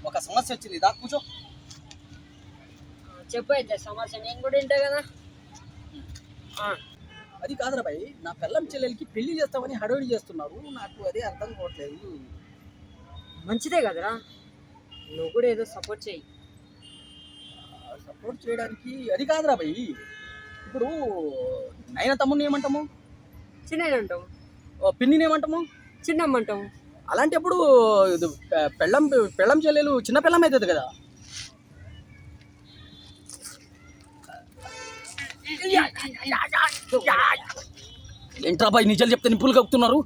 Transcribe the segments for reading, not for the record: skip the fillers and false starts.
ఒక సమస్య వచ్చింది, దా కూర్చో. చెప్పు అయితే సమస్య, నేను కూడా వింటా కదా. అది కాదురా భయ్, నా పిల్లం చెల్లెలకి పెళ్లి చేస్తామని హడావిడి చేస్తున్నారు, నాకు అదే అర్థం కావట్లేదు. మంచిదే కదరా, నువ్వు కూడా ఏదో సపోర్ట్ చేయి. సపోర్ట్ చేయడానికి అది కాదురా భయ్, ఇప్పుడు నైనా తమ్ముని ఏమంటాము? చిన్న అంటాం. పిన్నిని ఏమంటాము? చిన్నమ్మంటాం. అలాంటప్పుడు పెళ్ళం పెళ్ళం చెల్లెలు చిన్న పిల్లం అవుతుంది కదా. ఏంట్రా బాయ్, నిజాలు చెప్తే నిప్పులు కక్కుతున్నారు.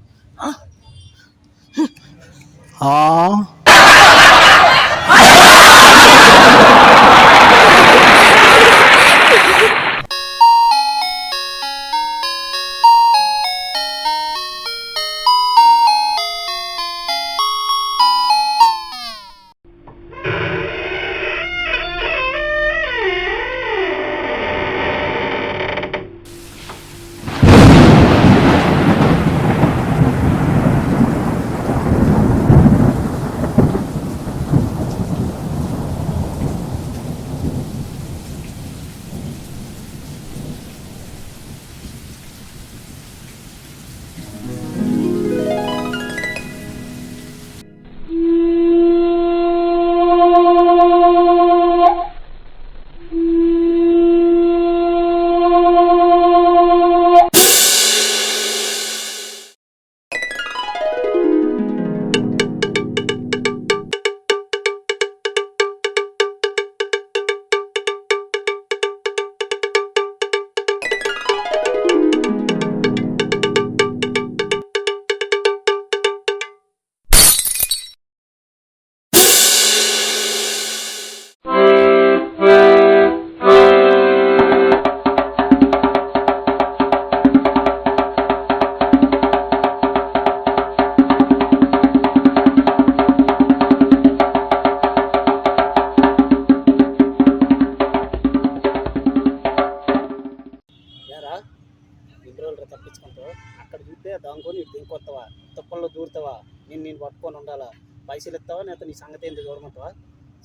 తప్పించుకుంటావు, అక్కడ చూస్తే దాంకొని ఇటు దింకొస్తావా, తుప్పల్లో దూరుతావా, నేను పట్టుకొని ఉండాలా, పైసలు ఇస్తావా, లేకపోతే నీ సంగతి ఏంటి చూడమంటావా?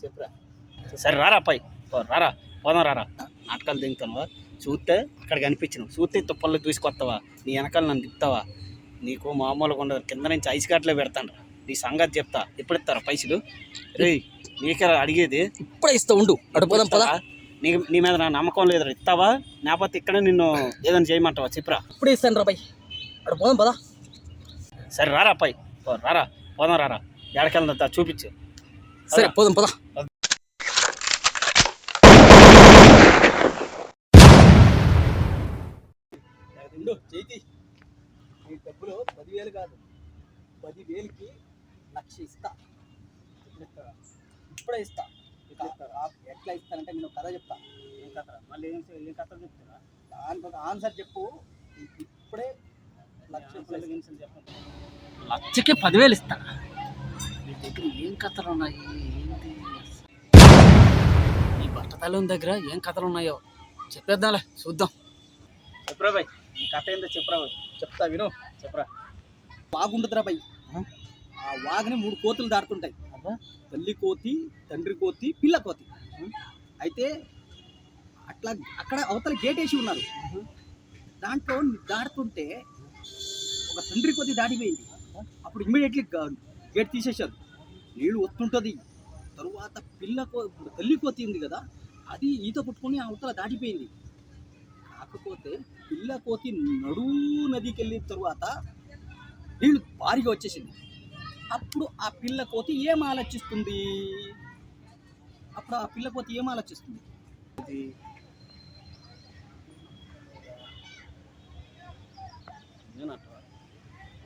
చెప్పురా. సరే రారా అబ్బాయి, రారా పోదాం, రారా. నాటకాలు దింగుతావా? చూస్తే అక్కడ కనిపించినావు, చూస్తే తుప్పల్లో దూసుకొస్తావా, నీ వెనకాల నన్ను తిప్పుతావా? నీకు మామూలుగా ఉండదు, కింద నుంచి ఐస్ కాట్లే పెడతాను. నీ సంగతి చెప్తా. ఎప్పుడు ఇస్తారా పైసలు? రే నీకే అడిగేది. ఇప్పుడే ఇస్తా, ఉండు అడుపుదాం పదా. నీ మీద నా నమ్మకం లేదు, ఇస్తావా లేకపోతే ఇక్కడ నిన్ను ఏదైనా చేయమంటావా? చెప్పురా. ఇప్పుడే ఇస్తాను రా బాయ్, అక్కడ పోదాం పదా. సరే రారా అబ్బాయి, రారా పోదాం, రారా. ఎక్కడికెళ్దా చూపించు. సరే పోదాం పదా. చేతి నీ డబ్బులు 10,000 కాదు, 10,000కి 1,00,000 ఇస్తా. ఇప్పుడే ఇస్తా. ఎట్లా ఇస్తానంటే నేను కథ చెప్తా. ఏం కథ? మళ్ళీ ఏం కథ చెప్తారా? దానికి ఒక ఆన్సర్ చెప్పు. ఇప్పుడే 1,00,000 చెప్పండి. 1,00,000కి 10,000 ఇస్తా. మీ దగ్గర ఏం కథలు ఉన్నాయి? ఏంటి ఈ బట్టతలం దగ్గర ఏం కథలు ఉన్నాయో చెప్పేద్దాంలే, చూద్దాం. చెప్పురా బాయ్, ఈ కథ ఏంటో చెప్పురా. చెప్తా విను. చెప్పురా. వాగుంటుందిరా బాయ్, ఆ వాగుని 3 కోతులు దాటుతుంటాయి. తల్లి కోతి, తండ్రి కోతి, పిల్ల కోతి. అయితే అట్లా అక్కడ అవతల గేట్ వేసి ఉన్నారు. దాంట్లో దాటుతుంటే ఒక తండ్రి కోతి దాటిపోయింది. అప్పుడు ఇమ్మీడియట్లీ గేట్ తీసేశారు. నీళ్ళు వస్తుంటుంది. తరువాత తల్లి కోతి ఉంది కదా, అది ఈత కొట్టుకొని అవతల దాటిపోయింది. కాకపోతే పిల్ల కోతి నడువు నదికి వెళ్ళిన తరువాత నీళ్ళు భారీగా వచ్చేసింది. అప్పుడు ఆ పిల్ల కోతి ఏం ఆలోచిస్తుంది?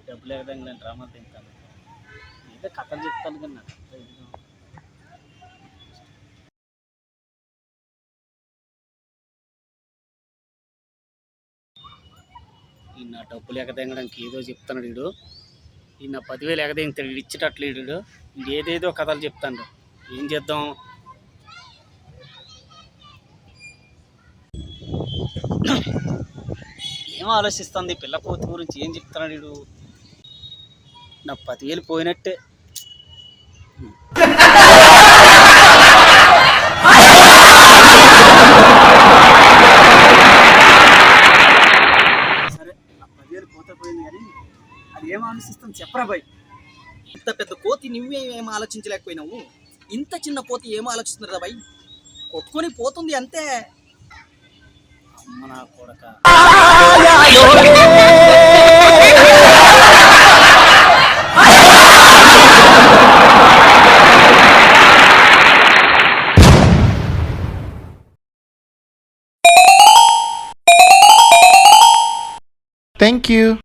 డబ్బులు ఎక్కడానికి నేను డ్రామాలు తింటాను, ఏదో కథలు చెప్తాను కానీ నాకు ఈ నా డబ్బులు ఎగదెంగడానికి ఏదో చెప్తాడు వీడు. ఈ నా 10,000 ఎగదెంగుతాడు, వీడు ఇచ్చేటట్లు వీడు ఏదేదో కథలు చెప్తాడు. ఏం చేద్దాం? ఏం ఆలోచిస్తుంది పిల్ల కోతి గురించి? ఏం చెప్తున్నాడు వీడు? నా 10,000 పోయినట్టే. ఇంత పెద్ద కోతి నువ్వేం ఆలోచించలేకపోయినావు, ఇంత చిన్న కోతి ఏం ఆలోచిస్తున్నారు బాయ్, కొట్టుకొని పోతుంది అంతే. అమ్మ నా కొడక. Thank you.